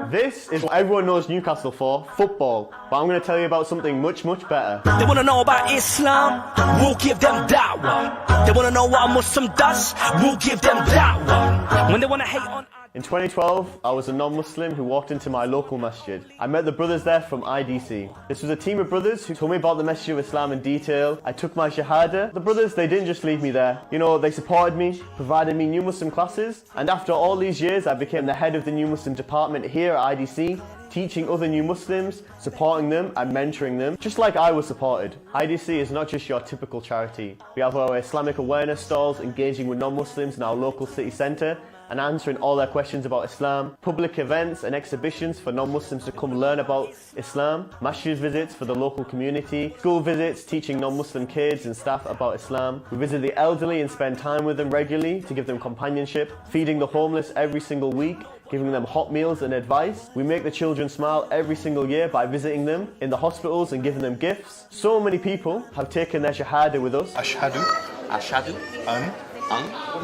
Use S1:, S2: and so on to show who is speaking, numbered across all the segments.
S1: This is what everyone knows Newcastle for, football. But I'm going to tell you about something much, much better.
S2: They want to know about Islam, we'll give them da'wah. They want to know what a Muslim does, we'll give them da'wah. When they want to hate on...
S1: In 2012, I was a non-Muslim who walked into my local masjid. I met the brothers there from IDC. This was a team of brothers who told me about the message of Islam in detail. I took my shahada. The brothers, they didn't just leave me there. You know, they supported me, provided me new Muslim classes, and after all these years, I became the head of the new Muslim department here at IDC, teaching other new Muslims, supporting them and mentoring them, just like I was supported. IDC is not just your typical charity. We have our Islamic awareness stalls engaging with non-Muslims in our local city centre and answering all their questions about Islam, public events and exhibitions for non-Muslims to come learn about Islam, masjid visits for the local community, school visits teaching non-Muslim kids and staff about Islam. We visit the elderly and spend time with them regularly to give them companionship, feeding the homeless every single week, giving them hot meals and advice. We make the children smile every single year by visiting them in the hospitals and giving them gifts. So many people have taken their shahada with us.
S3: أشهد
S4: أن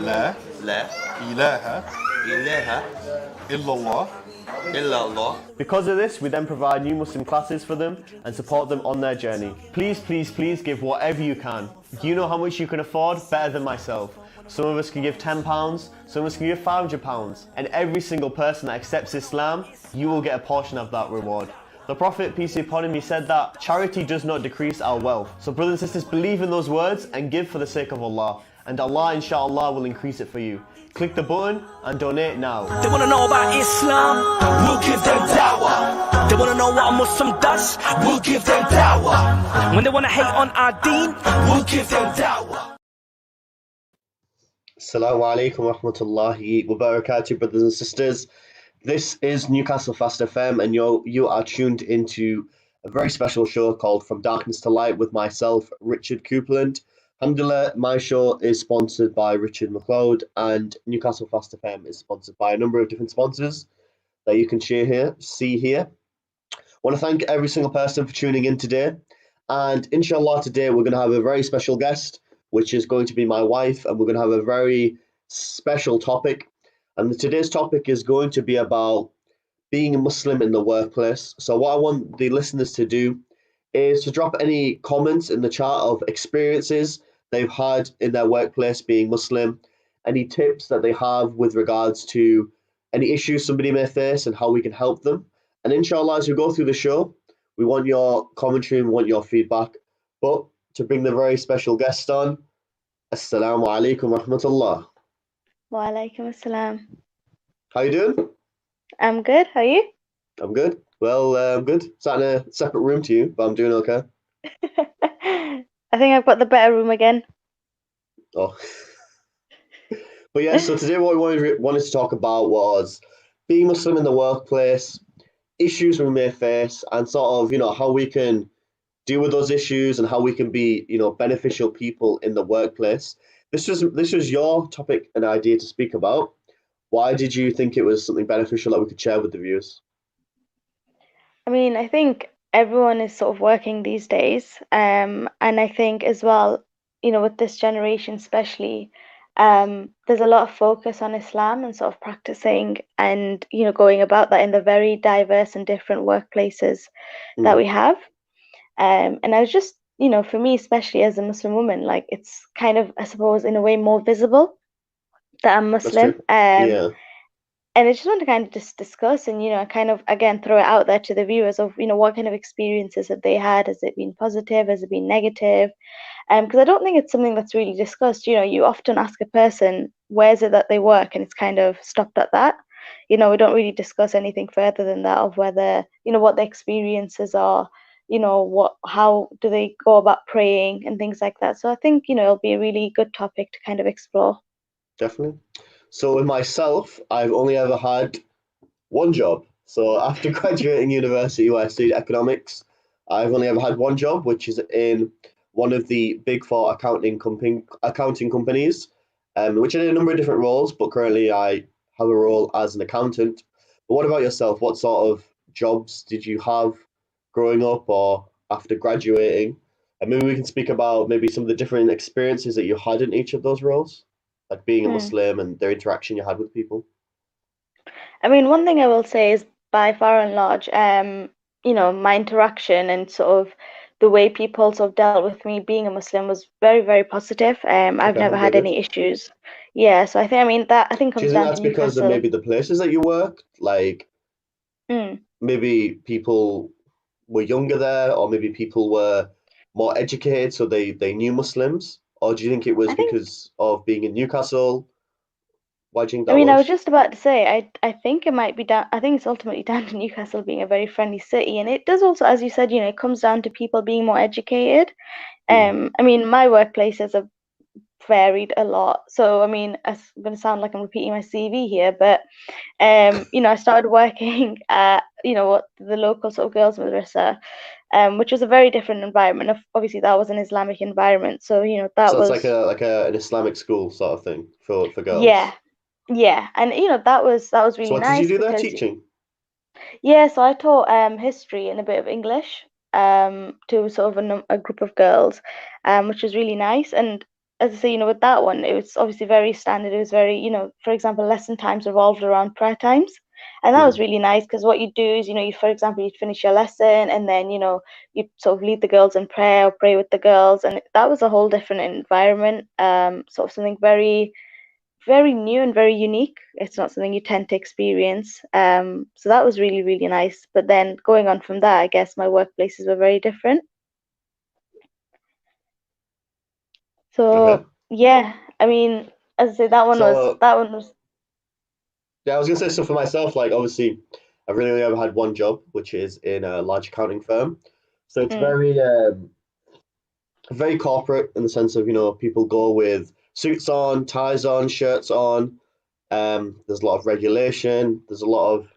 S3: لا
S4: لا
S3: إله
S4: إله
S3: إلا الله.
S4: إلا الله.
S1: Because of this, we then provide new Muslim classes for them and support them on their journey. Please, please, please give whatever you can. Do you know how much you can afford? Better than myself. Some of us can give £10, some of us can give £500, and every single person that accepts Islam, you will get a portion of that reward. The Prophet, peace be upon him, he said that charity does not decrease our wealth. So brothers and sisters, believe in those words and give for the sake of Allah. And Allah, inshallah, will increase it for you. Click the button and donate now.
S2: They want to know about Islam, we'll give them da'wah. They want to know what a Muslim does, we'll give them da'wah. When they want to hate on our deen, we'll give them da'wah.
S5: Assalamu alaikum wa rahmatullahi wa barakatuh, brothers and sisters. This is Newcastle Fast FM, and you are tuned into a very special show called From Darkness to Light with myself, Richard Coupland. Alhamdulillah, my show is sponsored by Richard McLeod, and Newcastle Fast FM is sponsored by a number of different sponsors that you can see here. I want to thank every single person for tuning in today, and inshallah today we're going to have a very special guest, which is going to be my wife, and we're going to have a very special topic. And today's topic is going to be about being a Muslim in the workplace. So what I want the listeners to do is to drop any comments in the chat of experiences they've had in their workplace being Muslim, any tips that they have with regards to any issues somebody may face and how we can help them. And inshallah, as we go through the show, we want your commentary and we want your feedback. But to bring the very special guest on, Assalamu alaikum wa rahmatullah.
S6: Wa alaikum assalam.
S5: How you doing?
S6: I'm good. How are you?
S5: I'm good. Well, I'm good. Sat in a separate room to you, but I'm doing okay.
S6: I think I've got the better room again.
S5: Oh. But yeah, so today what we wanted to talk about was being Muslim in the workplace, issues we may face, and sort of, how we can deal with those issues and how we can be, beneficial people in the workplace. This was your topic and idea to speak about. Why did you think it was something beneficial that we could share with the viewers?
S6: I mean, I think everyone is sort of working these days. And I think as well, with this generation especially, there's a lot of focus on Islam and sort of practicing and, going about that in the very diverse and different workplaces that we have. And I was just, for me, especially as a Muslim woman, like it's kind of, I suppose, in a way more visible that I'm Muslim.
S5: Yeah.
S6: And I just want to kind of just discuss and, kind of, again, throw it out there to the viewers of, what kind of experiences have they had? Has it been positive? Has it been negative? Because I don't think it's something that's really discussed. You often ask a person, where is it that they work? And it's kind of stopped at that. We don't really discuss anything further than that of whether, what the experiences are, how do they go about praying and things like that. So I think, it'll be a really good topic to kind of explore.
S5: Definitely. So with myself, I've only ever had one job. So after graduating university where I studied economics, I've only ever had one job, which is in one of the big four accounting companies, which I did a number of different roles, but currently I have a role as an accountant. But what about yourself? What sort of jobs did you have growing up or after graduating? And maybe we can speak about maybe some of the different experiences that you had in each of those roles, like being a Muslim and their interaction you had with people.
S6: I mean, one thing I will say is by far and large, my interaction and sort of the way people sort of dealt with me being a Muslim was very, very positive. I've
S5: Okay,
S6: never had
S5: alhamdulillah.
S6: any issues. Yeah, so I mean that I think
S5: Do you
S6: comes
S5: think
S6: down
S5: that's
S6: to
S5: because of
S6: Newcastle.
S5: maybe the places that you work? Like
S6: Mm.
S5: maybe people were younger there, or maybe people were more educated, so they knew Muslims? Or do you think it was
S6: I think
S5: because of being in Newcastle? Why do you think
S6: I
S5: that
S6: mean I was
S5: was?
S6: just about to say I think it might be down I think it's ultimately down to Newcastle being a very friendly city, and it does also, as you said, it comes down to people being more educated.
S5: Hmm.
S6: I mean, my workplaces have varied a lot. So, I mean, I'm going to sound like I'm repeating my CV here, but I started working at, what the local sort of girls' madrasa, which was a very different environment. Obviously, that was an Islamic environment, so that
S5: So it's like
S6: was
S5: a an Islamic school sort of thing for
S6: yeah,
S5: girls.
S6: yeah, and that was
S5: So
S6: really
S5: what did you
S6: nice
S5: do there
S6: because
S5: teaching?
S6: yeah, so I taught history and a bit of English to sort of a group of girls, which was really nice. And as I say, with that one, it was obviously very standard. It was very, for example, lesson times revolved around prayer times. And that was
S5: Hmm.
S6: really nice because what you do is, for example, you'd finish your lesson and then, you'd sort of lead the girls in prayer or pray with the girls. And that was a whole different environment, sort of something very very new and very unique. It's not something you tend to experience. So that was really, really nice. But then going on from that, I guess my workplaces were very different.
S5: Okay.
S6: So yeah, I mean, as I say,
S5: So
S6: that one was
S5: yeah, I was gonna say so for myself, like obviously I've really only ever had one job, which is in a large accounting firm. So it's
S6: mm,
S5: very corporate in the sense of, people go with suits on, ties on, shirts on. There's a lot of regulation. There's a lot of,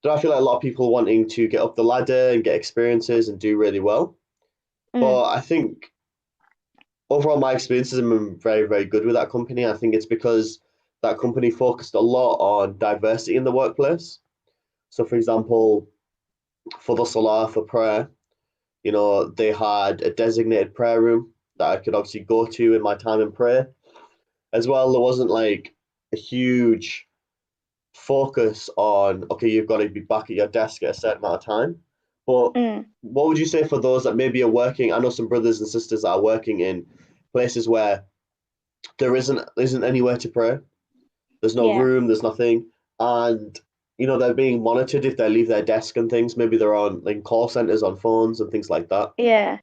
S5: I feel like a lot of people wanting to get up the ladder and get experiences and do really well.
S6: mm,
S5: But I think overall my experiences have been very, very good with that company. I think it's because that company focused a lot on diversity in the workplace. So, for example, for the Salah, for prayer, they had a designated prayer room that I could obviously go to in my time in prayer. As well, there wasn't like a huge focus on, okay, you've got to be back at your desk at a certain amount of time. But
S6: mm,
S5: what would you say for those that maybe are working? I know some brothers and sisters that are working in places where there isn't anywhere to pray. There's no
S6: yeah,
S5: room, there's nothing. And they're being monitored if they leave their desk and things. Maybe they're on like call centers on phones and things like that.
S6: yeah.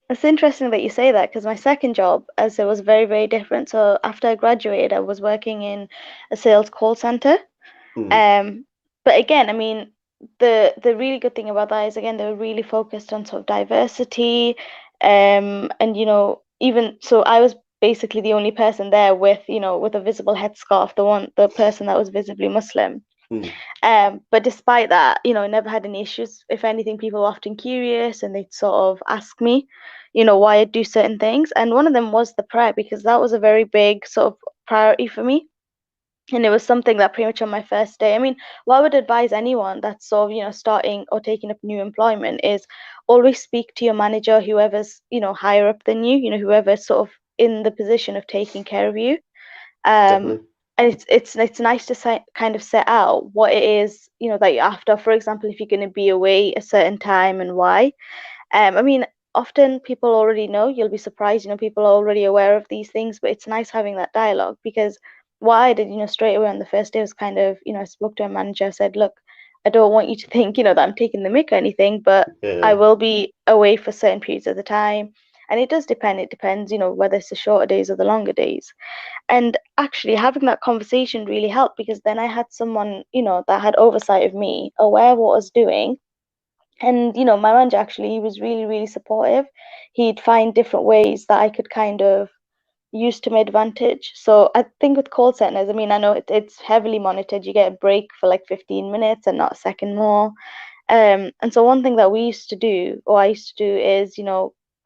S6: It's interesting that you say that because my second job, as it was very, very different. So after I graduated, I was working in a sales call center.
S5: Hmm.
S6: Um, but again, I mean, the really good thing about that is again they were really focused on sort of diversity, and even so, I was basically the only person there with with a visible headscarf, the person that was visibly Muslim.
S5: Hmm.
S6: But despite that, I never had any issues. If anything, people were often curious and they'd sort of ask me, why I do certain things, and one of them was the prayer because that was a very big sort of priority for me, and it was something that pretty much on my first day. I mean, what I would advise anyone that's sort of, starting or taking up new employment is always speak to your manager, whoever's, higher up than you, whoever's sort of in the position of taking care of you. Um,
S5: Definitely.
S6: and it's nice to kind of set out what it is, that you're after. For example, if you're going to be away a certain time and why. I mean, often people already know, you'll be surprised, people are already aware of these things, but it's nice having that dialogue because what I did, straight away on the first day was kind of, I spoke to a manager, I said, look, I don't want you to think, that I'm taking the mick or anything, but I
S5: Yeah.
S6: will be away for certain periods of the time. And it does depend. It depends, whether it's the shorter days or the longer days. And actually having that conversation really helped because then I had someone, that had oversight of me, aware of what I was doing, and my manager actually, he was really, really supportive. He'd find different ways that I could kind of use to my advantage. So I think with call centers, I mean, I know it's heavily monitored. You get a break for like 15 minutes and not a second more. And so one thing that we used to do, or I used to do, is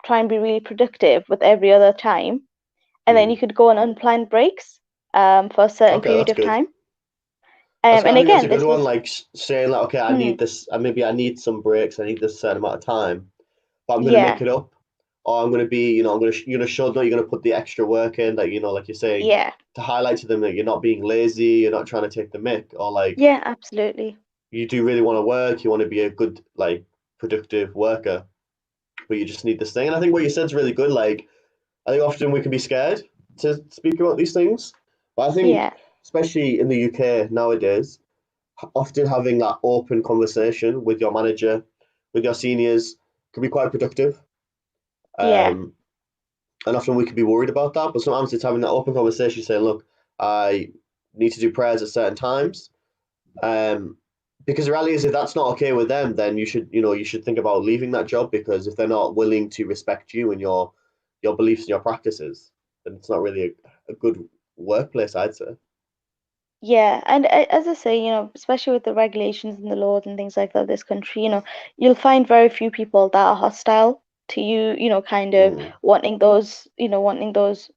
S6: try and be really productive with every other time, and then
S5: Hmm.
S6: you could go on unplanned breaks for a certain
S5: Okay,
S6: period
S5: that's
S6: of
S5: good.
S6: time.
S5: I
S6: And
S5: think that's a
S6: again,
S5: good
S6: this
S5: one.
S6: was
S5: Like saying like, okay, I
S6: mm,
S5: need this, maybe I need some breaks. I need this certain amount of time, but I'm gonna
S6: yeah,
S5: make it up. oh, I'm going to be, you know, you're going to show that you're going to put the extra work in, that, you know, like you're saying,
S6: Yeah.
S5: to highlight to them that you're not being lazy, you're not trying to take the mick, or like
S6: Yeah, absolutely.
S5: you do really want to work, you want to be a good, like, productive worker, but you just need this thing. And I think what you said is really good. Like, I think often we can be scared to speak about these things, but I think,
S6: Yeah.
S5: especially in the UK nowadays, often having that open conversation with your manager, with your seniors, can be quite productive.
S6: Yeah.
S5: Um, and often we can be worried about that, but sometimes it's having that open conversation, saying, "Look, I need to do prayers at certain times." Um, because the reality is, if that's not okay with them, then you should think about leaving that job, because if they're not willing to respect you and your beliefs and your practices, then it's not really a good workplace, I'd say.
S6: Yeah, and as I say, especially with the regulations and the laws and things like that, this country, you'll find very few people that are hostile to you, kind of
S5: Mm,
S6: wanting those,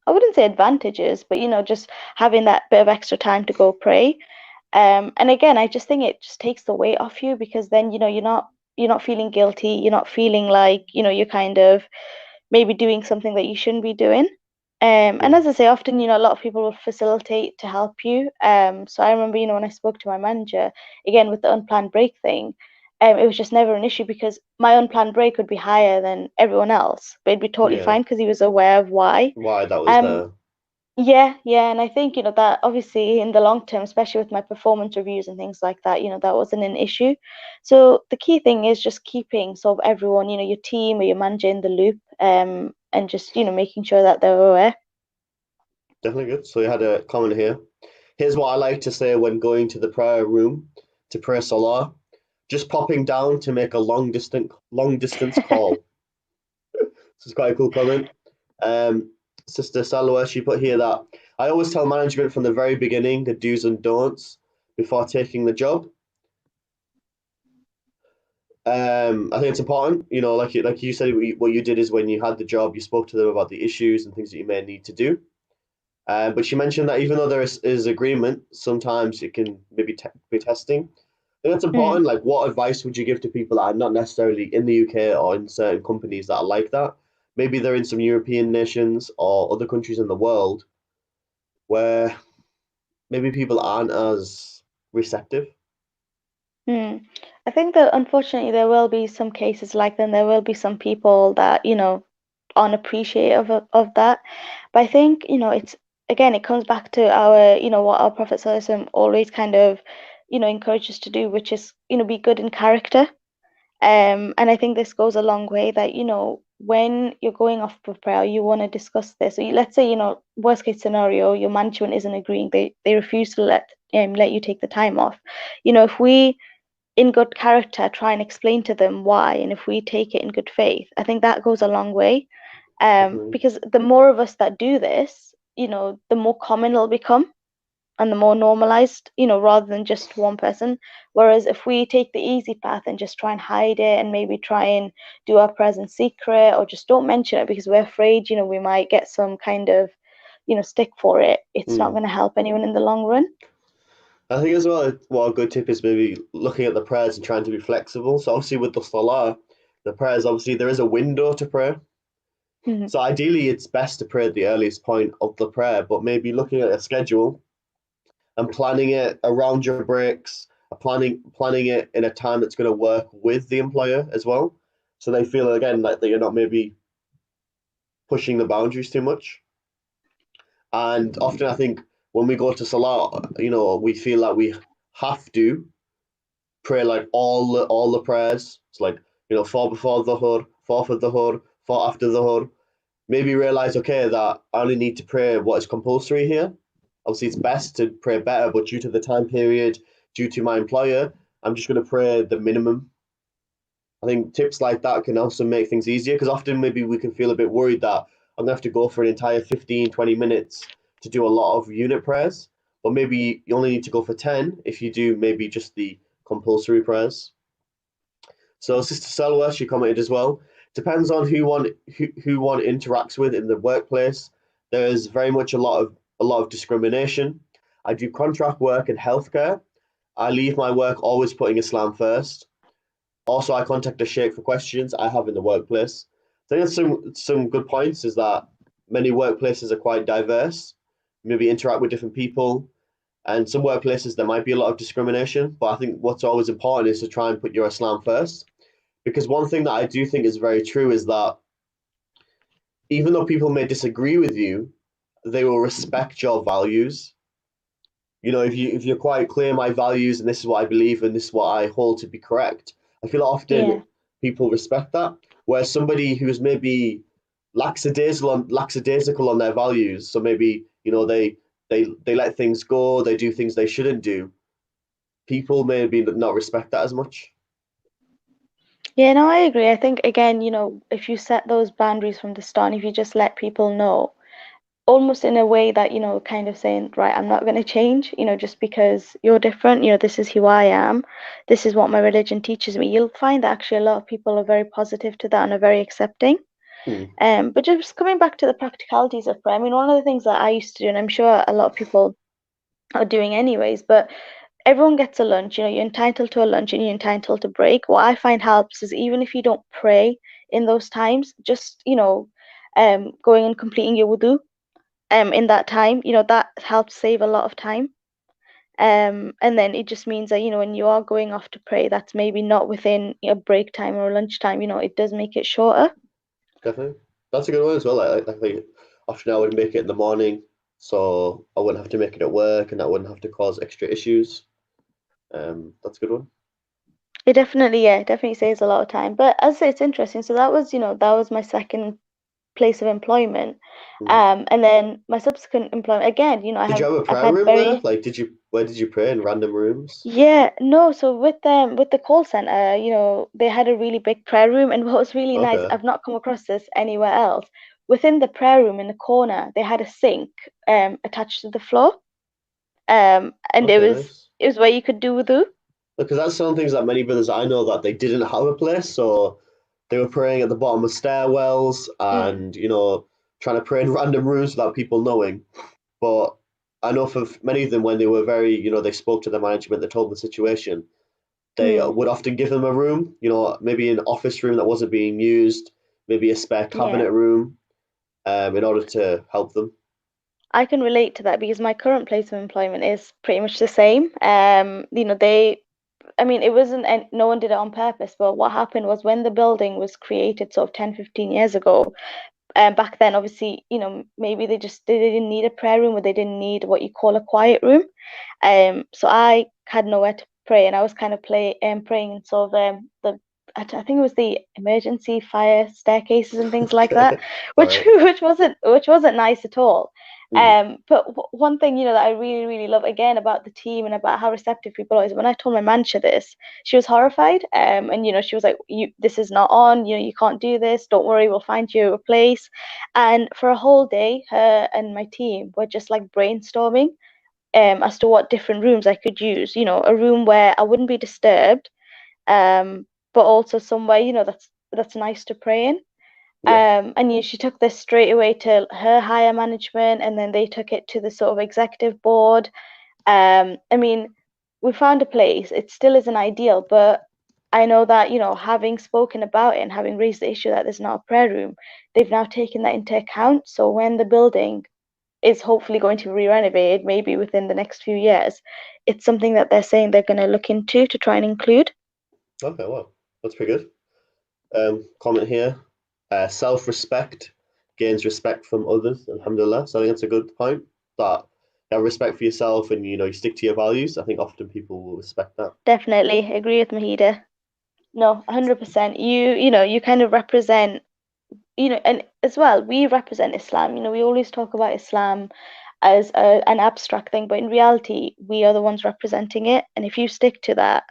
S6: I wouldn't say advantages, but just having that bit of extra time to go pray. And again, I just think it just takes the weight off you, because then, you're not feeling guilty, you're not feeling like, you're kind of maybe doing something that you shouldn't be doing. And
S5: mm,
S6: as I say, often, a lot of people will facilitate to help you. So I remember, when I spoke to my manager, again, with the unplanned break thing, it was just never an issue, because my unplanned break would be higher than everyone else, but it'd be totally
S5: yeah,
S6: fine because he was aware of why.
S5: why that was
S6: Um,
S5: there.
S6: yeah, yeah, and I think, that obviously in the long term, especially with my performance reviews and things like that, that wasn't an issue. So the key thing is just keeping sort of everyone, your team or your manager in the loop, and just, making sure that they're aware.
S5: Definitely good. So you had a comment here. Here's what I like to say when going to the prayer room to pray Salah. Just popping down to make a long distance call. This is quite a cool comment. Um, Sister Salwa, she put here that I always tell management from the very beginning the do's and don'ts before taking the job. I think it's important, like you said, what you did is when you had the job, you spoke to them about the issues and things that you may need to do. But she mentioned that even though there is agreement, sometimes it can maybe be testing. I think that's
S6: Mm.
S5: important. Like, what advice would you give to people that are not necessarily in the UK or in certain companies that are like that? Maybe they're in some European nations or other countries in the world where maybe people aren't as receptive.
S6: Hmm. I think that unfortunately there will be some cases like that, and there will be some people that, aren't appreciative of that. But I think, it's again, it comes back to our, what our Prophet ﷺ always kind of, encourages us to do, which is, be good in character. And I think this goes a long way that, when you're going off for prayer, you want to discuss this. So let's say, worst case scenario, your management isn't agreeing, they refuse to let you take the time off. If we in good character try and explain to them why, and if we take it in good faith, I think that goes a long way.
S5: Definitely.
S6: Because the more of us that do this, the more common it'll become, and the more normalized, rather than just one person. Whereas if we take the easy path and just try and hide it, and maybe try and do our prayers in secret, or just don't mention it because we're afraid, we might get some kind of, stick for it, it's not
S5: Mm.
S6: going to help anyone in the long run.
S5: I think as well, what a good tip is maybe looking at the prayers and trying to be flexible. So obviously with the salah, the prayers, obviously there is a window to pray.
S6: Mhm.
S5: So ideally it's best to pray at the earliest point of the prayer, but maybe looking at a schedule and planning it around your breaks, planning it in a time that's going to work with the employer as well. So they feel again like that you're not maybe pushing the boundaries too much. And often I think when we go to Salah, we feel like we have to pray like all the prayers. It's like, four before Dhuhr, four for Dhuhr, four after Dhuhr. Maybe realize, okay, that I only need to pray what is compulsory here. Obviously, it's best to pray better, but due to the time period, due to my employer, I'm just going to pray the minimum. I think tips like that can also make things easier, because often maybe we can feel a bit worried that I'm going to have to go for an entire 15, 20 minutes to do a lot of unit prayers. But maybe you only need to go for 10 if you do maybe just the compulsory prayers. So Sister Selwa, she commented as well. Depends on who one interacts with in the workplace. There's very much a lot of discrimination. I do contract work and healthcare. I leave my work always putting Islam first. Also, I contact a sheikh for questions I have in the workplace. I think that's some good points. Is that many workplaces are quite diverse, maybe interact with different people, and some workplaces there might be a lot of discrimination. But I think what's always important is to try and put your Islam first, because one thing that I do think is very true is that even though people may disagree with you, they will respect your values. You know, if you're quite clear my values and this is what I believe and this is what I hold to be correct, I feel
S6: Yeah.
S5: often people respect that. Whereas somebody who's maybe lackadaisical on their values, so maybe they let things go, they do things they shouldn't do. People maybe not respect that as much.
S6: Yeah, no, I agree. I think again, if you set those boundaries from the start, and if you just let people know, almost in a way that, kind of saying, right, I'm not going to change, just because you're different, this is who I am, this is what my religion teaches me. You'll find that actually a lot of people are very positive to that and are very accepting.
S5: Hmm.
S6: But just coming back to the practicalities of prayer, I mean, one of the things that I used to do, and I'm sure a lot of people are doing anyways, but everyone gets a lunch, you're entitled to a lunch and you're entitled to break. What I find helps is even if you don't pray in those times, just, going and completing your wudu in that time, that helps save a lot of time. And then it just means that, when you are going off to pray, that's maybe not within a break time or lunch time, it does make it shorter.
S5: Definitely, that's a good one as well. I think often I would make it in the morning, so I wouldn't have to make it at work, and that wouldn't have to cause extra issues. That's a good one.
S6: It definitely, yeah, it definitely saves a lot of time. But as I say, it's interesting. So that was, that was my second place of employment.
S5: Hmm.
S6: And then my subsequent employment, again,
S5: Did you have a
S6: I've
S5: prayer
S6: had
S5: room there?
S6: very,
S5: Like, where did you pray in random rooms?
S6: yeah, no, so with the call center, they had a really big prayer room, and what was really nice,
S5: Okay,
S6: I've not come across this anywhere else. Within the prayer room in the corner, they had a sink attached to the floor. And
S5: okay, nice.
S6: it was where you could do wudu.
S5: Because that's some things that many brothers I know that they didn't have a place, so they were praying at the bottom of stairwells
S6: Mm,
S5: and trying to pray in random rooms without people knowing. But I know for many of them, when they were very, they spoke to the management, they told them the situation, they
S6: mm,
S5: would often give them a room, maybe an office room that wasn't being used, maybe a spare
S6: yeah.
S5: cabinet room, in order to help them.
S6: I can relate to that because my current place of employment is pretty much the same. I mean, it wasn't, and no one did it on purpose, but what happened was when the building was created sort of 10, 15 years ago, back then, obviously, maybe they didn't need a prayer room or they didn't need what you call a quiet room. So I had nowhere to pray, and I was kind of praying in sort of I think it was the emergency fire staircases and things like that,
S5: All
S6: which
S5: right.
S6: which wasn't nice at all.
S5: Mm.
S6: But one thing that I really really love again about the team and about how receptive people are is when I told my manager this, she was horrified. And she was like, "You, this is not on. You can't do this. Don't worry, we'll find you a place." And for a whole day, her and my team were just like brainstorming as to what different rooms I could use. A room where I wouldn't be disturbed, but also somewhere that's nice to pray in.
S5: Yeah.
S6: And she took this straight away to her higher management, and then they took it to the sort of executive board. I mean, we found a place. It still isn't ideal, but I know that having spoken about it and having raised the issue that there's not a prayer room, they've now taken that into account. So when the building is hopefully going to be renovated, maybe within the next few years, it's something that they're saying they're going to look into to try and include.
S5: Okay. Well, that's pretty good. Comment here. Self-respect gains respect from others. Alhamdulillah. So I think that's a good point. That you have respect for yourself and you stick to your values. I think often people will respect that.
S6: Definitely agree with Mahida. No, 100%. You kind of represent, and as well, we represent Islam. We always talk about Islam as an abstract thing, but in reality, we are the ones representing it. And if you stick to that,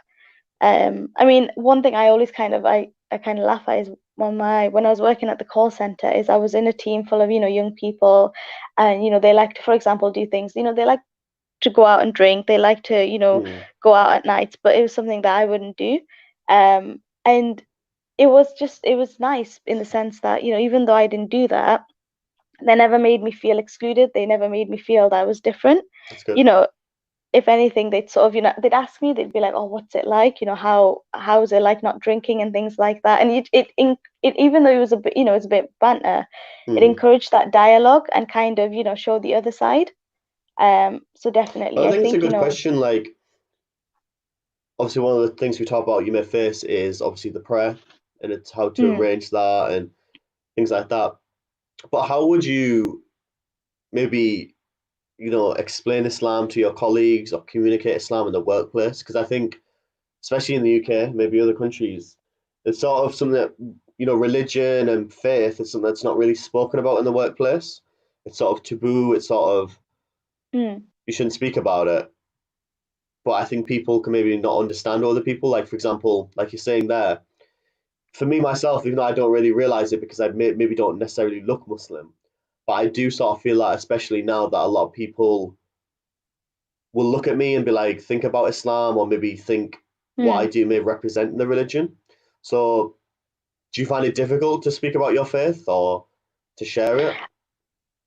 S6: I mean, one thing I always I kind of laugh at is when I was working at the call center is I was in a team full of young people, and they like to, for example, do things. They like to go out and drink. They like to
S5: Hmm.
S6: go out at night, but it was something that I wouldn't do. And it was nice in the sense that even though I didn't do that, they never made me feel excluded. They never made me feel that I was different.
S5: That's
S6: You
S5: good.
S6: know, if anything, they'd sort of, they'd ask me, they'd be like, "Oh, what's it like? How is it like not drinking and things like that?" And it even though it was a bit, it's a bit banter, it
S5: Mm.
S6: encouraged that dialogue and kind of, show the other side. So definitely,
S5: But I
S6: I
S5: think it's a
S6: think,
S5: good question. Like, obviously, one of the things we talk about you may face is obviously the prayer, and it's how to
S6: mm,
S5: arrange that and things like that. But how would you maybe, explain Islam to your colleagues or communicate Islam in the workplace? Because I think, especially in the UK, maybe other countries, it's sort of something that, religion and faith is something that's not really spoken about in the workplace. It's sort of taboo. It's sort of,
S6: mm,
S5: you shouldn't speak about it. But I think people can maybe not understand other people. Like, for example, like you're saying there, for me myself, even though I don't really realize it because I maybe don't necessarily look Muslim, but I do sort of feel like, especially now that a lot of people will look at me and be like, think about Islam, or maybe think what I
S6: mm.
S5: do may represent the religion. So, do you find it difficult to speak about your faith or to share it?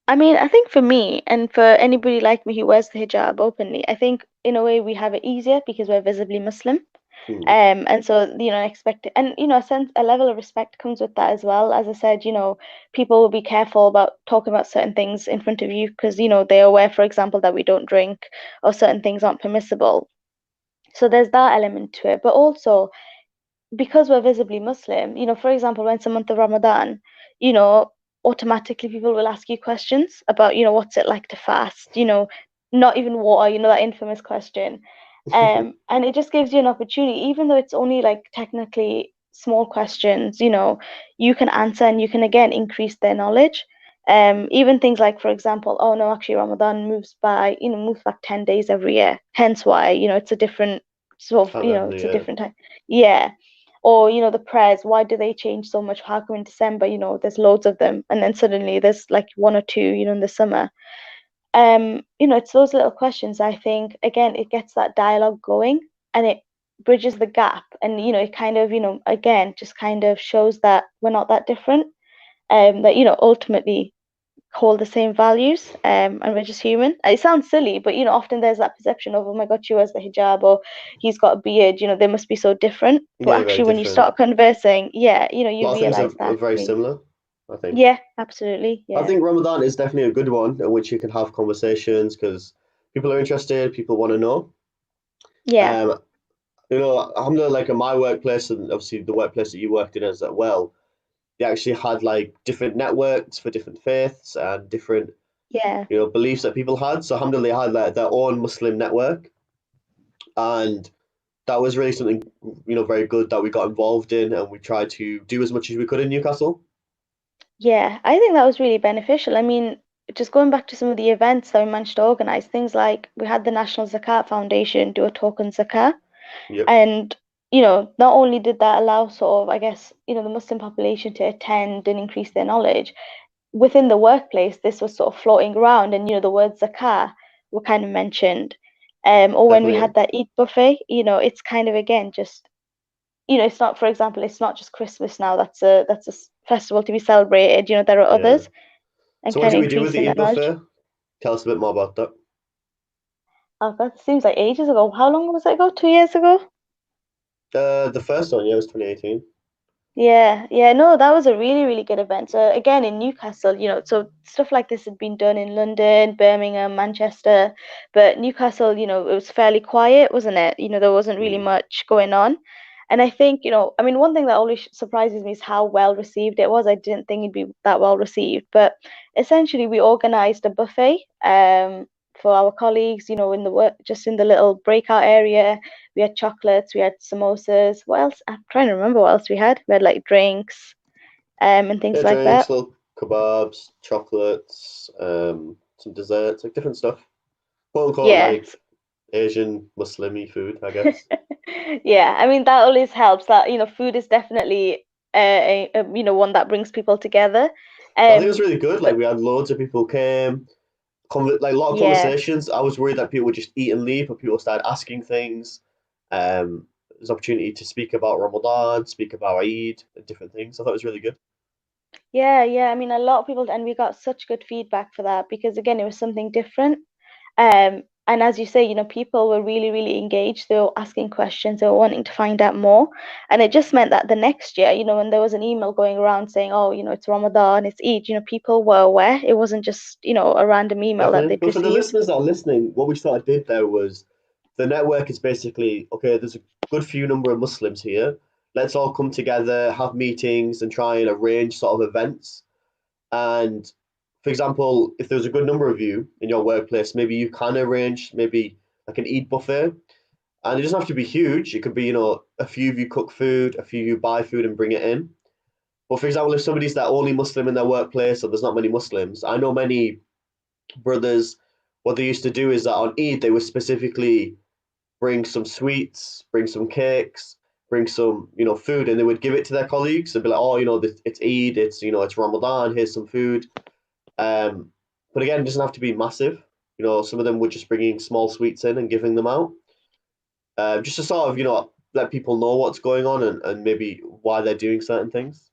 S6: I mean, I think for me and for anybody like me who wears the hijab openly, I think in a way we have it easier because we're visibly Muslim.
S5: Hmm,
S6: And so, expect and a level of respect comes with that as well. As I said, people will be careful about talking about certain things in front of you because, they're aware, for example, that we don't drink or certain things aren't permissible. So there's that element to it. But also, because we're visibly Muslim, for example, when it's the month of Ramadan, you know, automatically people will ask you questions about, what's it like to fast, not even water, that infamous question. And it just gives you an opportunity, even though it's only like technically small questions, you can answer and you can again increase their knowledge. Even things like, for example, oh no, actually Ramadan moves back 10 days every year. Hence why, it's a different sort of,
S5: time every
S6: it's a
S5: year.
S6: different time. Yeah. Or, the prayers, why do they change so much? How come in December, there's loads of them, and then suddenly there's like one or two, in the summer. It's those little questions. I think again, it gets that dialogue going and it bridges the gap, and it kind of, again, just kind of shows that we're not that different. That ultimately hold the same values, and we're just human. It sounds silly, but often there's that perception of, oh my God, she wears the hijab or he's got a beard, they must be so different. But
S5: Yeah, very
S6: actually, when you
S5: different.
S6: start conversing, yeah,
S5: A
S6: you
S5: lot of things
S6: realize
S5: are
S6: that
S5: very
S6: actually,
S5: similar, I think.
S6: yeah, absolutely,
S5: I
S6: yeah,
S5: think Ramadan is definitely a good one in which you can have conversations because people are interested, people want to know.
S6: yeah,
S5: Um, alhamdulillah, like in my workplace and obviously the workplace that you worked in as well, they actually had like different networks for different faiths and different,
S6: yeah,
S5: beliefs that people had. So alhamdulillah, they had like their own Muslim network, and that was really something, very good that we got involved in, and we tried to do as much as we could in Newcastle.
S6: yeah. I think that was really beneficial. I mean, just going back to some of the events that we managed to organize, things like we had the National Zakat Foundation do a talk on zakat.
S5: Yep,
S6: And, not only did that allow sort of, I guess, the Muslim population to attend and increase their knowledge, within the workplace, this was sort of floating around and, the word zakah were kind of mentioned. Or when we
S5: definitely.
S6: had that Eid buffet, it's kind of again just, it's not, for example, it's not just Christmas now, that's a festival to be celebrated, there are
S5: Yeah.
S6: others and
S5: So what
S6: kind
S5: did
S6: of
S5: we do with
S6: increasing
S5: the Eid
S6: that knowledge.
S5: buffet? Tell us a bit more about that.
S6: Oh, that seems like ages ago. How long was it ago? 2 years ago?
S5: The first one, yeah, was 2018.
S6: Yeah, yeah, no, that was a really, really good event. So again, in Newcastle, so stuff like this had been done in London, Birmingham, Manchester, but Newcastle, it was fairly quiet, wasn't it? There wasn't really
S5: Mm.
S6: much going on. And I think, I mean, one thing that always surprises me is how well received it was. I didn't think it'd be that well received, but essentially we organized a buffet, for our colleagues, in the work, just in the little breakout area. We had chocolates, we had samosas. What else? I'm trying to remember what else we had. We had like drinks, and things
S5: Yeah,
S6: like
S5: drinks,
S6: that.
S5: little kebabs, chocolates, some desserts, like different stuff. Quote unquote,
S6: Yeah.
S5: like Asian Muslimy food, I guess.
S6: Yeah, I mean that always helps. That food is definitely one that brings people together.
S5: But I think it was
S6: Um,
S5: really good. Like
S6: but
S5: we had loads of people came, like a lot of
S6: yeah,
S5: conversations. I was worried that people would just eat and leave, but people started asking things. There's opportunity to speak about Ramadan, speak about Eid, and different things. I thought it was really good.
S6: yeah, yeah. I mean a lot of people, and we got such good feedback for that because again, it was something different. And as you say, people were really, really engaged. They were asking questions, they were wanting to find out more. And it just meant that the next year, when there was an email going around saying, oh, it's Ramadan, it's Eid, people were aware. It wasn't just, a random email that
S5: Definitely.
S6: they'd
S5: But for the
S6: received.
S5: listeners that are listening, what we sort of did there was the network is basically okay, there's a good few number of Muslims here. Let's all come together, have meetings, and try and arrange sort of events. And for example, if there's a good number of you in your workplace, maybe you can arrange maybe like an Eid buffet. And it doesn't have to be huge. It could be, a few of you cook food, a few of you buy food and bring it in. But for example, if somebody's the only Muslim in their workplace or there's not many Muslims, I know many brothers, what they used to do is that on Eid, they would specifically bring some sweets, bring some cakes, bring some, food, and they would give it to their colleagues. They'd be like, oh, it's Eid, it's Ramadan, here's some food. But again, it doesn't have to be massive. Some of them were just bringing small sweets in and giving them out, just to sort of, let people know what's going on and maybe why they're doing certain things.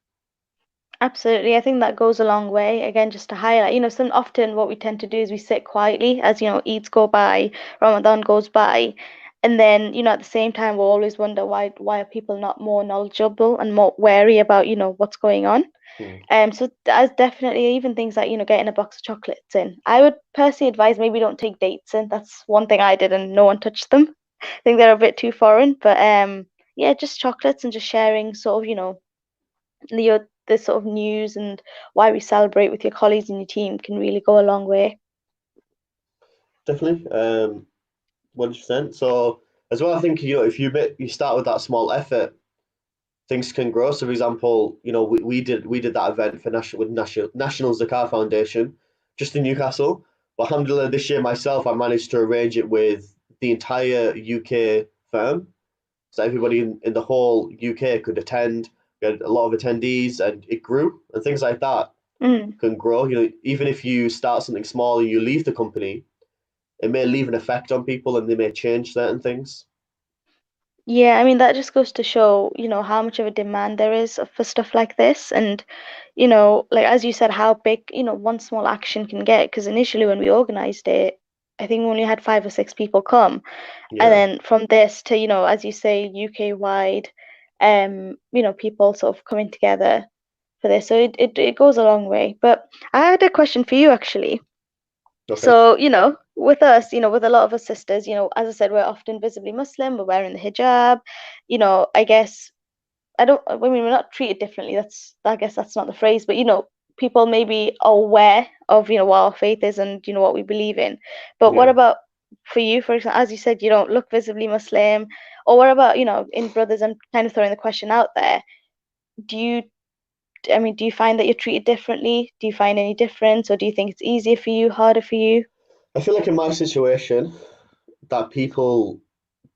S6: Absolutely. I think that goes a long way. Again, just to highlight, some often what we tend to do is we sit quietly as, Eids go by, Ramadan goes by. And then, at the same time, we'll always wonder why are people not more knowledgeable and more wary about, what's going on.
S5: Hmm.
S6: So as definitely even things like, getting a box of chocolates in. I would personally advise maybe don't take dates in. That's one thing I did and no one touched them. I think they're a bit too foreign. But yeah, just chocolates and just sharing sort of, the sort of news and why we celebrate with your colleagues and your team can really go a long way.
S5: Definitely. 100%. So as well, I think if you start with that small effort, things can grow. So, for example, we did that event for National Zakar Foundation, just in Newcastle. But alhamdulillah, this year myself, I managed to arrange it with the entire UK firm, so everybody in the whole UK could attend. We had a lot of attendees, and it grew, and things like that
S6: Mm.
S5: can grow. Even if you start something small and you leave the company, it may leave an effect on people, and they may change certain things.
S6: Yeah, I mean that just goes to show, how much of a demand there is for stuff like this, and like as you said, how big, one small action can get. Because initially when we organized it, I think we only had 5 or 6 people come, and
S5: Yeah,
S6: then from this to, as you say, UK wide, people sort of coming together for this. So it goes a long way. But I had a question for you actually.
S5: okay.
S6: So, with us, with a lot of us sisters, as I said, we're often visibly Muslim, we're wearing the hijab, I guess I mean, we're not treated differently. I guess that's not the phrase, but people maybe are aware of, what our faith is and, what we believe in. But what
S5: Yeah.
S6: about for you, for example, as you said, you don't look visibly Muslim, or what about, in brothers, I'm kind of throwing the question out there. Do you, I mean, do you find that you're treated differently? Do you find any difference, or do you think it's easier for you, harder for you?
S5: I feel like in my situation that people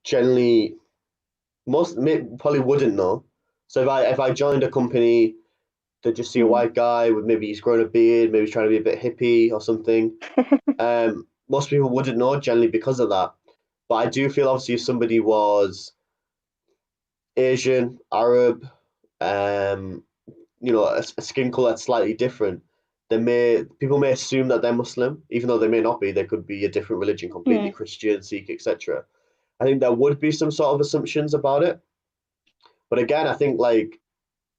S5: generally probably wouldn't know. So if I joined a company, they'd just see a
S6: Mm.
S5: white guy with maybe he's growing a beard, maybe he's trying to be a bit hippie or something. Most people wouldn't know generally because of that. But I do feel obviously if somebody was Asian, Arab, um, a skin color that's slightly different, people may assume that they're Muslim, even though they may not be. They could be a different religion completely,
S6: Mm.
S5: Christian, Sikh, etc. I think there would be some sort of assumptions about it. But again, I think like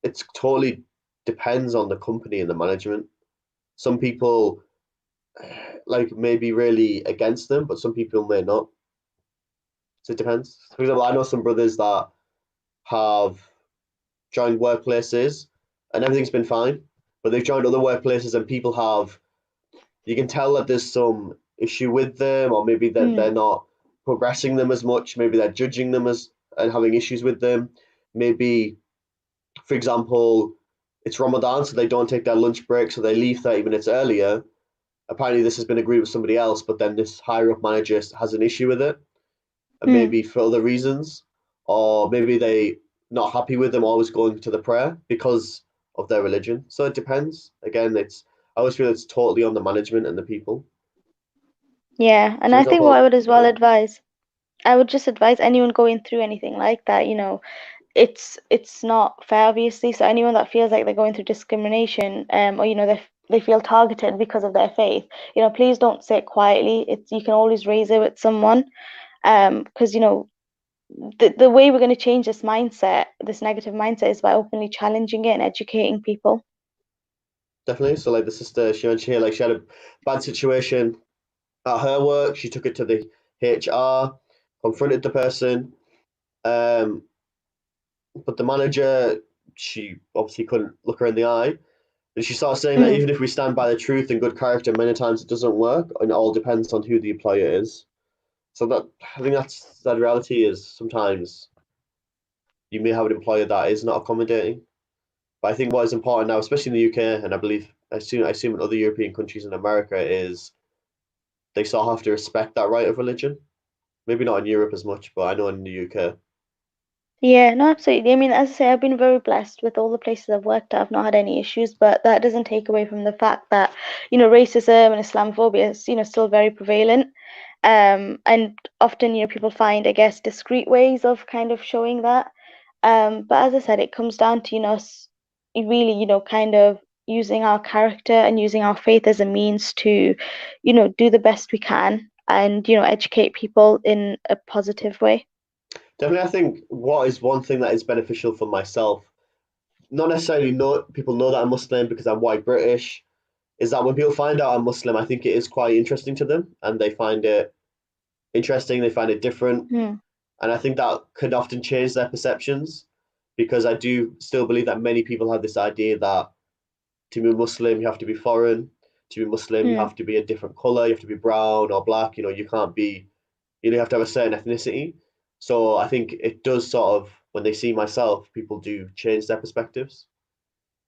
S5: it's totally depends on the company and the management. Some people like may be really against them, but some people may not. So it depends. For example, I know some brothers that have joined workplaces and everything's been fine, but they've joined other workplaces and people have, you can tell that there's some issue with them, or maybe that
S6: Mm.
S5: they're not progressing them as much, maybe they're judging them as and having issues with them. Maybe, for example, it's Ramadan, so they don't take their lunch break, so they leave 30 minutes earlier. Apparently, this has been agreed with somebody else, but then this higher up manager has an issue with it, and
S6: Mm.
S5: maybe for other reasons, or maybe they not happy with them always going to the prayer because of their religion. So it depends. Again, I always feel it's totally on the management and the people.
S6: Yeah, and
S5: So, for
S6: I think what I
S5: example,
S6: would as well advise, I would just advise anyone going through anything like that, it's not fair, obviously. So anyone that feels like they're going through discrimination, or they're they feel targeted because of their faith, please don't say it quietly. You can always raise it with someone, because the way we're going to change this mindset, this negative mindset, is by openly challenging it and educating people.
S5: Definitely. So like the sister, she mentioned here, like she had a bad situation at her work. She took it to the HR, confronted the person, but the manager, she obviously couldn't look her in the eye. And she started saying that
S6: Mm.
S5: even if we stand by the truth and good character, many times it doesn't work, and it all depends on who the employer is. So that I think that reality is sometimes you may have an employer that is not accommodating. But I think what is important now, especially in the UK, and I assume in other European countries in America, is they still have to respect that right of religion. Maybe not in Europe as much, but I know in the UK.
S6: Yeah, no, absolutely. I mean, as I say, I've been very blessed with all the places I've worked at. I've not had any issues, but that doesn't take away from the fact that, racism and Islamophobia is, still very prevalent. And often, people find, I guess, discreet ways of kind of showing that. But as I said, it comes down to, us really, kind of using our character and using our faith as a means to, do the best we can and, educate people in a positive way.
S5: Definitely, I think what is one thing that is beneficial for myself, not necessarily know people know that I'm Muslim because I'm white British, is that when people find out I'm Muslim, I think it is quite interesting to them, and they find it interesting, they find it different,
S6: Mm,
S5: and I think that could often change their perceptions, because I do still believe that many people have this idea that to be Muslim you have to be foreign, to be Muslim you
S6: mm.
S5: have to be a different color, you have to be brown or black, you can't be, you have to have a certain ethnicity. So I think it does sort of, when they see myself, people do change their perspectives.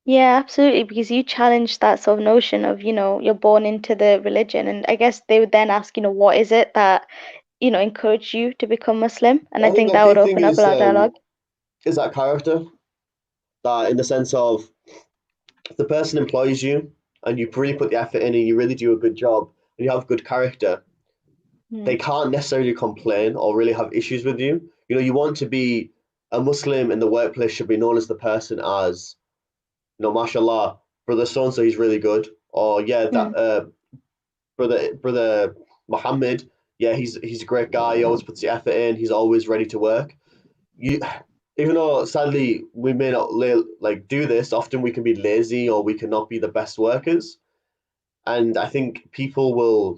S6: Yeah, absolutely, because you challenge that sort of notion of, you're born into the religion. And I guess they would then ask, what is it that, encouraged you to become Muslim? And I
S5: I think
S6: think
S5: the
S6: that
S5: key
S6: would
S5: thing
S6: open up a lot of dialogue.
S5: is that character, that in the sense of if the person employs you and you really put the effort in and you really do a good job and you have good character, they
S6: Mm,
S5: can't necessarily complain or really have issues with you. You want to be a Muslim in the workplace should be known as the person as, mashallah, brother so and so, he's really good. Or yeah, that
S6: mm.
S5: brother Muhammad, yeah, he's a great guy. He always puts the effort in. He's always ready to work. You, even though sadly we may not like do this, often we can be lazy or we cannot be the best workers. And I think people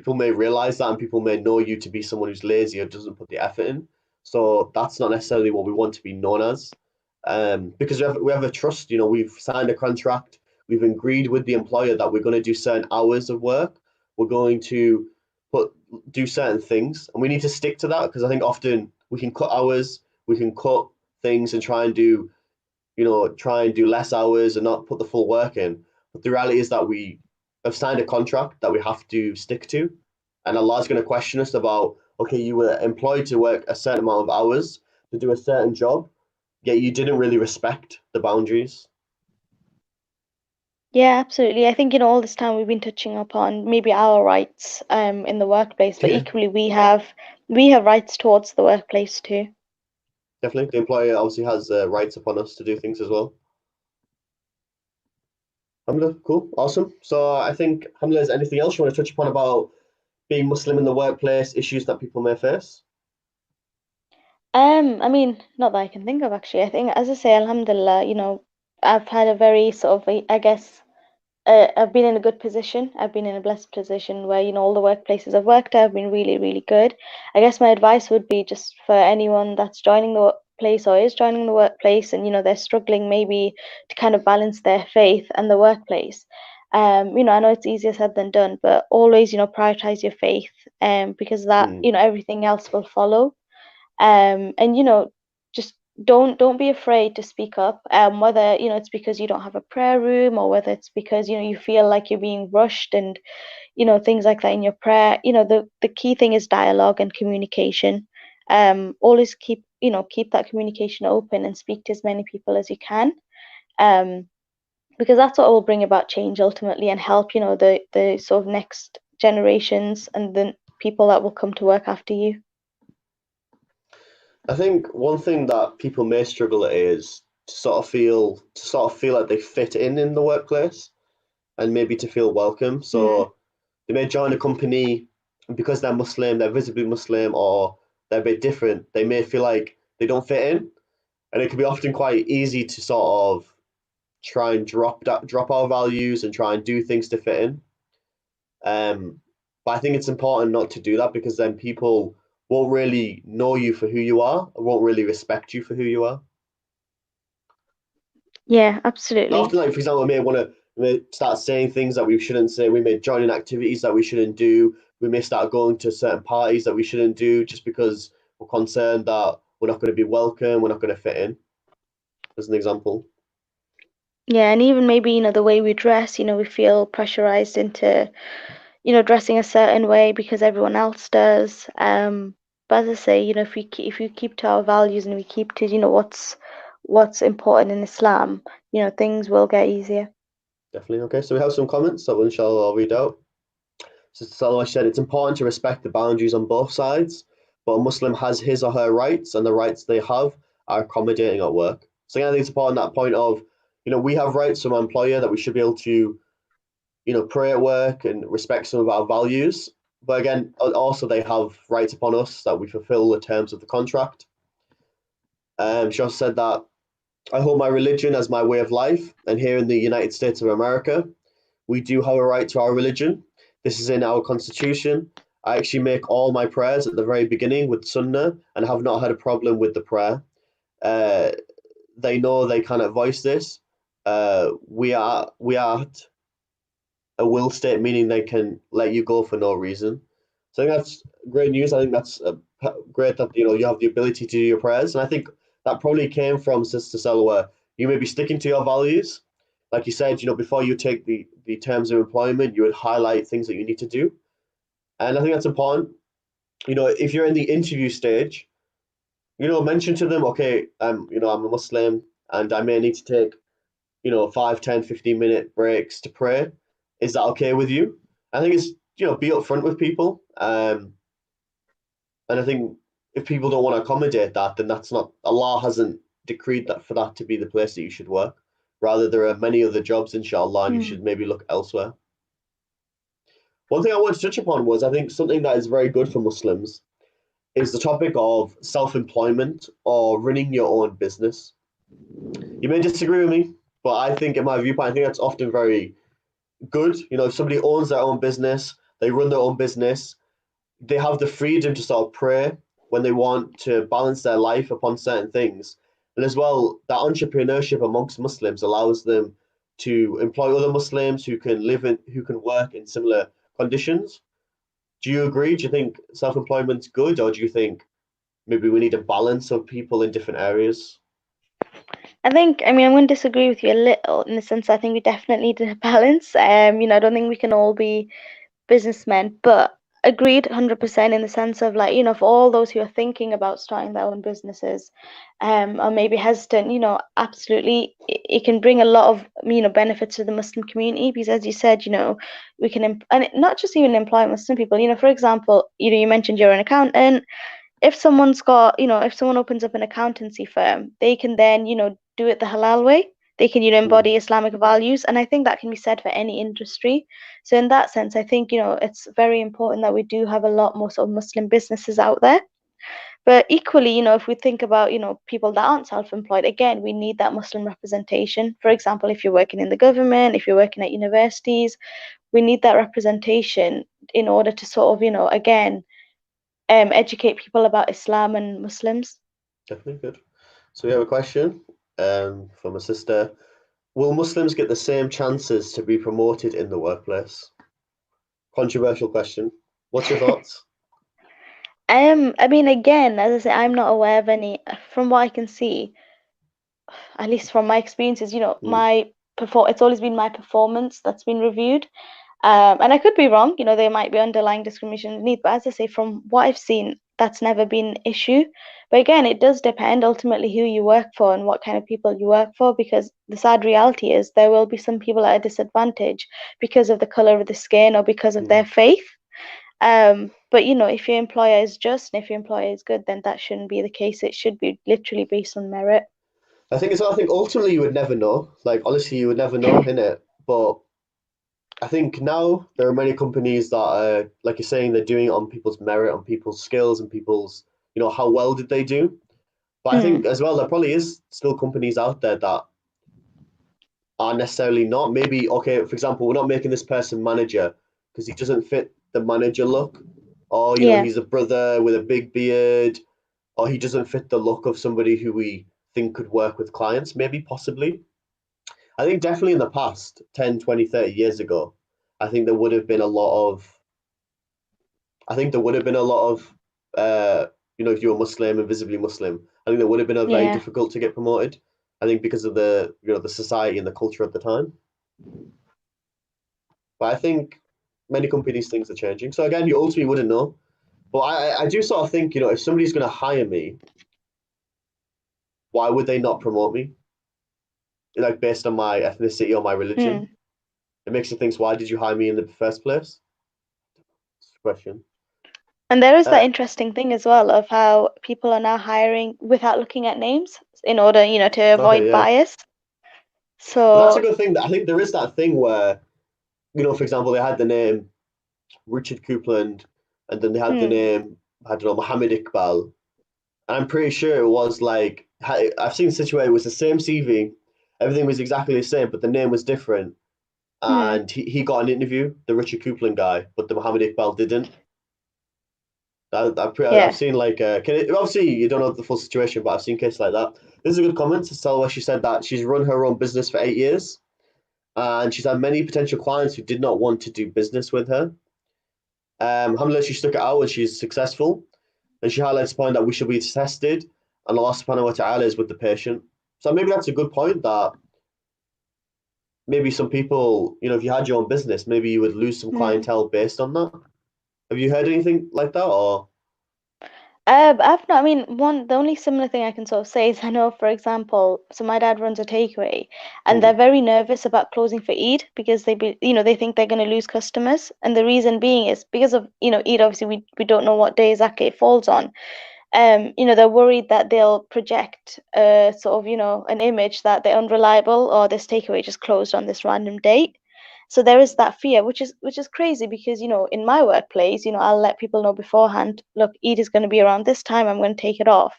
S5: may realize that, and people may know you to be someone who's lazy or doesn't put the effort in. So that's not necessarily what we want to be known as, because we have a trust. We've signed a contract. We've agreed with the employer that we're going to do certain hours of work. We're going to put do certain things, and we need to stick to that, because I think often we can cut hours, we can cut things, and try and do less hours and not put the full work in. But the reality is that we have signed a contract that we have to stick to. And Allah's going to question us about, okay, you were employed to work a certain amount of hours to do a certain job, yet you didn't really respect the boundaries.
S6: Yeah, absolutely. I think, all this time we've been touching upon maybe our rights in the workplace, but
S5: Yeah,
S6: equally we have rights towards the workplace too.
S5: definitely. The employer obviously has rights upon us to do things as well. Alhamdulillah, cool, awesome. So I think, Alhamdulillah, is anything else you want to touch upon about being Muslim in the workplace, issues that people may face?
S6: I mean, not that I can think of actually. I think, as I say, Alhamdulillah, I've had a very sort of, I guess, I've been in a good position. I've been in a blessed position where, all the workplaces I've worked at have been really, really good. I guess my advice would be just for anyone that's joining the workplace or is joining the workplace and, they're struggling maybe to kind of balance their faith and the workplace. I know it's easier said than done, but always, prioritize your faith, because that,
S5: Hmm.
S6: everything else will follow. And just don't be afraid to speak up, whether it's because you don't have a prayer room or whether it's because you feel like you're being rushed and things like that in your prayer. The key thing is dialogue and communication. Always keep that communication open and speak to as many people as you can, um because that's what will bring about change ultimately and help the sort of next generations and the people that will come to work after you.
S5: I think one thing that people may struggle at is to sort of feel like they fit in the workplace, and maybe to feel welcome. So they may join a company, and because they're Muslim, they're visibly Muslim, or they're a bit different, they may feel like they don't fit in, and it can be often quite easy to sort of try and drop our values and try and do things to fit in. But I think it's important not to do that, because then people won't really know you for who you are, and won't really respect you for who you are.
S6: Yeah, absolutely.
S5: Often, like, for example, we may start saying things that we shouldn't say. We may join in activities that we shouldn't do. We may start going to certain parties that we shouldn't do, just because we're concerned that we're not going to be welcome, we're not going to fit in, as an example.
S6: Yeah, and even maybe, the way we dress, we feel pressurized into, dressing a certain way because everyone else does. But as I say, if we keep to our values and we keep to, what's important in Islam, things will get easier.
S5: Definitely. Okay, so we have some comments that inshallah I'll read out. Sister Salwa said, it's important to respect the boundaries on both sides, but a Muslim has his or her rights, and the rights they have are accommodating at work. So again, I think it's important that point of, we have rights from our employer, that we should be able to, pray at work and respect some of our values. But again, also they have rights upon us that we fulfill the terms of the contract. She also said that I hold my religion as my way of life, and here in the United States of America, we do have a right to our religion. This is in our constitution. I actually make all my prayers at the very beginning with Sunnah, and have not had a problem with the prayer. They know they cannot voice this. We are at a will state, meaning they can let you go for no reason. So I think that's great news. I think that's great that you have the ability to do your prayers, and I think that probably came from Sister Selwa. You may be sticking to your values, like you said. Before you take the terms of employment, you would highlight things that you need to do, and I think that's important. If you're in the interview stage, mention to them, okay, I'm a Muslim, and I may need to take 5, 10, 15-minute breaks to pray. Is that okay with you? I think it's, be upfront with people. And I think if people don't want to accommodate that, then that's not, Allah hasn't decreed that for that to be the place that you should work. Rather, there are many other jobs, inshallah, and you should maybe look elsewhere. One thing I want to touch upon was, I think something that is very good for Muslims is the topic of self-employment, or running your own business. You may disagree with me, but I think, in my viewpoint, I think that's often very good. If somebody owns their own business, they run their own business, they have the freedom to sort of pray when they want to balance their life upon certain things. And as well, that entrepreneurship amongst Muslims allows them to employ other Muslims who can work in similar conditions. Do you agree? Do you think self-employment's good, or do you think maybe we need a balance of people in different areas?
S6: I think, I'm going to disagree with you a little, in the sense I think we definitely need a balance. I don't think we can all be businessmen, but agreed 100% in the sense of, like, for all those who are thinking about starting their own businesses, or maybe hesitant, absolutely, it can bring a lot of, benefits to the Muslim community, because as you said, we can, and not just even employ Muslim people, for example, you mentioned you're an accountant. If someone's got, if someone opens up an accountancy firm, they can then, do it the halal way. They can, embody Islamic values. And I think that can be said for any industry. So in that sense, I think, it's very important that we do have a lot more sort of Muslim businesses out there. But equally, if we think about, people that aren't self-employed, again, we need that Muslim representation. For example, if you're working in the government, if you're working at universities, we need that representation in order to sort of, again, educate people about Islam and Muslims.
S5: Definitely good. So we have a question from a sister. Will Muslims get the same chances to be promoted in the workplace? Controversial question. What's your thoughts?
S6: Again, as I say, I'm not aware of any. From what I can see, at least from my experiences, it's always been my performance that's been reviewed. And I could be wrong, there might be underlying discrimination underneath, but as I say, from what I've seen, that's never been an issue. But again, it does depend ultimately who you work for and what kind of people you work for, because the sad reality is there will be some people at a disadvantage because of the color of the skin or because of their faith. But if your employer is just and if your employer is good, then that shouldn't be the case. It should be literally based on merit.
S5: I think I think ultimately you would never know. Like honestly, you would never know, innit? But I think now there are many companies that are, like you're saying, they're doing it on people's merit, on people's skills, and people's, how well did they do. But I
S6: Mm.
S5: think as well, there probably is still companies out there that are necessarily not. Maybe, okay, for example, we're not making this person manager because he doesn't fit the manager look, or
S6: Yeah.
S5: he's a brother with a big beard, or he doesn't fit the look of somebody who we think could work with clients. Maybe, possibly. I think definitely in the past, 10, 20, 30 years ago, I think there would have been a lot of I think there would have been a lot of, if you were Muslim and visibly Muslim, I think there would have been a very
S6: Yeah.
S5: difficult to get promoted. I think because of the society and the culture at the time. But I think many companies things are changing. So again, you ultimately wouldn't know. But I do sort of think, if somebody's going to hire me, why would they not promote me? Like based on my ethnicity or my religion?
S6: Mm.
S5: It makes you think, why did you hire me in the first place? Question.
S6: And there is that
S5: Uh,
S6: interesting thing as well of how people are now hiring without looking at names in order, to
S5: okay,
S6: avoid
S5: yeah.
S6: bias.
S5: But that's a
S6: So,
S5: good thing. I think there is that thing where, for example, they had the name Richard Coupland, and then they had the
S6: hmm,
S5: name, I don't know, Mohammed Iqbal. And I'm pretty sure it was like, I've seen a situation where it was the same CV, everything was exactly the same, but the name was different.
S6: hmm,
S5: And he got an interview, the Richard Coupland guy, but the Mohammed Iqbal didn't. I've
S6: yeah.
S5: seen like, obviously you don't know the full situation, but I've seen cases like that. This is a good comment to tell where she said that she's run her own business for 8 years, and she's had many potential clients who did not want to do business with her. Alhamdulillah, she stuck it out and she's successful. And she highlights the point that we should be tested, and Allah subhanahu wa ta'ala is with the patient. So maybe that's a good point that maybe some people, if you had your own business, maybe you would lose some
S6: Hmm.
S5: clientele based on that. Have you heard anything like that? Or
S6: I've not, I mean, the only similar thing I can sort of say is I know, for example, so my dad runs a takeaway and they're
S5: hmm,
S6: very nervous about closing for Eid because they think they're going to lose customers. And the reason being is because of, Eid, obviously we don't know what day exactly it falls on. They're worried that they'll project sort of, an image that they're unreliable or this takeaway just closed on this random date. So there is that fear, which is crazy because, in my workplace, I'll let people know beforehand, look, Eid is going to be around this time, I'm going to take it off.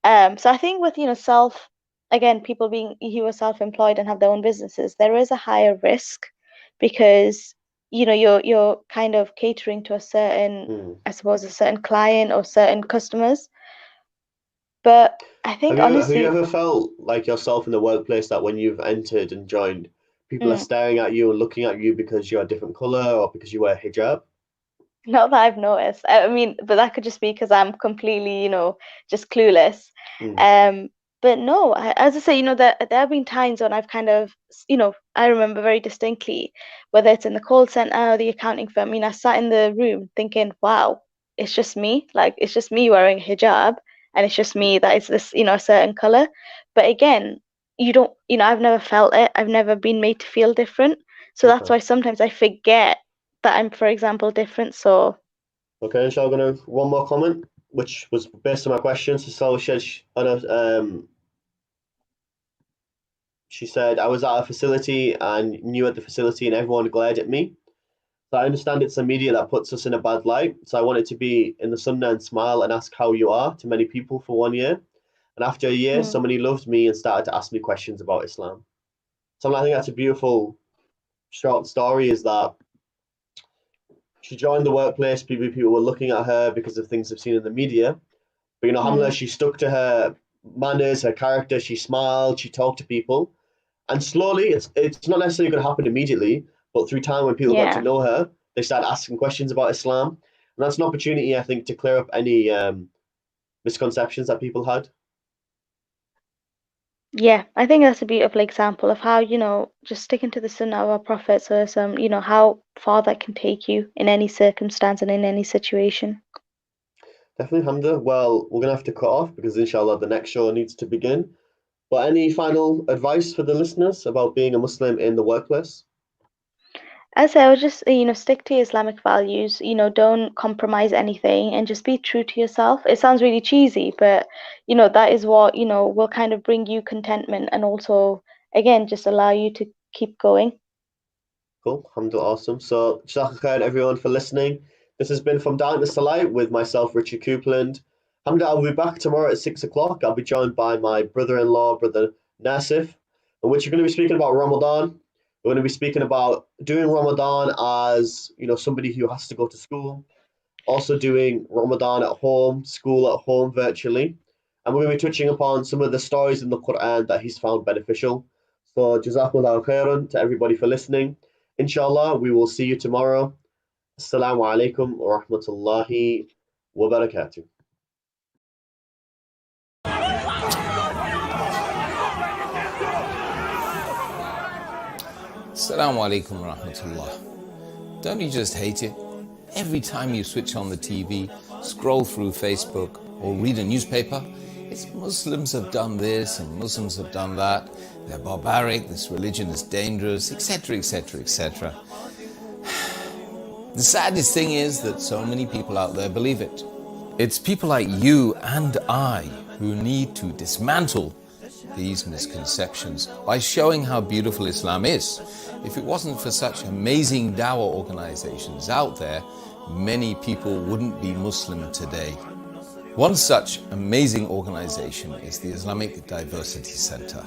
S6: So I think with, again, people being who are self-employed and have their own businesses, there is a higher risk because, you're kind of catering to a certain,
S5: hmm.
S6: I suppose, a certain client or certain customers. But I think
S5: Have you
S6: honestly,
S5: ever felt like yourself in the workplace that when you've entered and joined, people are
S6: mm,
S5: staring at you and looking at you because you're a different color or because you wear hijab?
S6: not that I've noticed. I mean, but that could just be because I'm completely, just clueless.
S5: Hmm.
S6: Um, but no, as I say, there have been times when I've kind of, I remember very distinctly, whether it's in the call center or the accounting firm. I mean, I sat in the room thinking, wow, it's just me. Like, it's just me wearing hijab, and it's just me that is this, a certain color. But again, you don't, I've never felt it. I've never been made to feel different. So that's
S5: Okay.
S6: why sometimes I forget that I'm, for example, different. So,
S5: Okay, so I'm gonna one more comment, which was based on my question. So Sal said, she said, I was at a facility and new at the facility, and everyone glared at me. So I understand it's the media that puts us in a bad light. So I wanted to be in the sunnah and smile and ask how you are to many people for 1 year. And after a year,
S6: mm,
S5: somebody loved me and started to ask me questions about Islam. So I think that's a beautiful short story. Is that she joined the workplace, people were looking at her because of things they've seen in the media. But alhamdulillah,
S6: mm,
S5: she stuck to her manners, her character. She smiled, she talked to people, and slowly, it's not necessarily going to happen immediately, but through time, when people got to
S6: yeah.
S5: know her, they started asking questions about Islam, and that's an opportunity, I think, to clear up any misconceptions that people had.
S6: Yeah, I think that's a beautiful example of how, just sticking to the sunnah of our Prophet, so how far that can take you in any circumstance and in any situation.
S5: Definitely, Hamza. Well, we're gonna have to cut off because inshallah the next show needs to begin. But any final advice for the listeners about being a Muslim in the workplace?
S6: As I say, I would just, stick to your Islamic values, don't compromise anything and just be true to yourself. It sounds really cheesy, but, that is what, will kind of bring you contentment and also, again, just allow you to keep going.
S5: Cool. Alhamdulillah, awesome. So, Jazakallah khair everyone for listening. This has been From Darkness to Light with myself, Richard Coupland. Alhamdulillah, I'll be back tomorrow at 6 o'clock. I'll be joined by my brother-in-law, Brother Nasif, in which we're going to be speaking about Ramadan. We're going to be speaking about doing Ramadan as, somebody who has to go to school, also doing Ramadan at home, school at home virtually. And we're going to be touching upon some of the stories in the Quran that he's found beneficial. So, Jazakallah khairan to everybody for listening. Inshallah, we will see you tomorrow. Assalamu alaikum wa rahmatullahi wa barakatuh.
S7: Assalamu alaikum wa rahmatullah. Don't you just hate it? Every time you switch on the TV, scroll through Facebook, or read a newspaper, it's Muslims have done this and Muslims have done that. They're barbaric, this religion is dangerous, etc., etc., etc. The saddest thing is that so many people out there believe it. It's people like you and I who need to dismantle these misconceptions by showing how beautiful Islam is. If it wasn't for such amazing dawah organizations out there, many people wouldn't be Muslim today. One such amazing organization is the Islamic Diversity Center.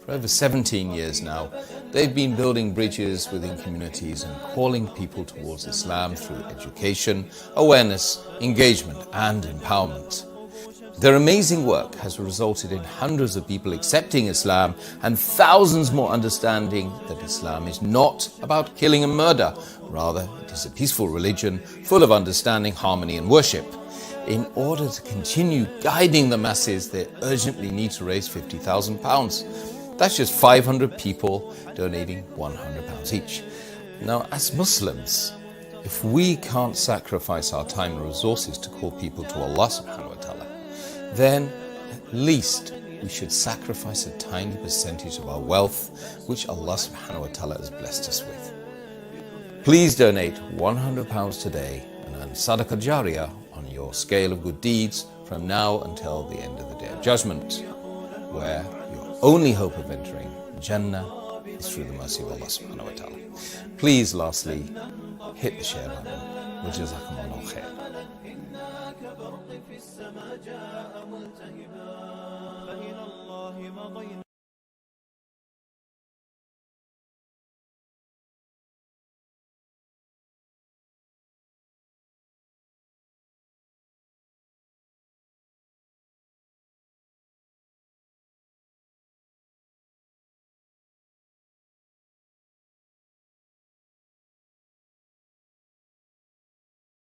S7: For over 17 years now, they've been building bridges within communities and calling people towards Islam through education, awareness, engagement, and empowerment. Their amazing work has resulted in hundreds of people accepting Islam and thousands more understanding that Islam is not about killing and murder. Rather, it is a peaceful religion full of understanding, harmony, and worship. In order to continue guiding the masses, they urgently need to raise £50,000. That's just 500 people donating £100 each. Now, as Muslims, if we can't sacrifice our time and resources to call people to Allah subhanahu wa ta'ala, then at least we should sacrifice a tiny percentage of our wealth, which Allah subhanahu wa ta'ala has blessed us with. Please donate £100 today and earn Sadaqah Jariyah on your scale of good deeds from now until the end of the Day of Judgment, where your only hope of entering Jannah is through the mercy of Allah subhanahu wa ta'ala. Please, lastly, hit the share button. Wajazakumullahu khair.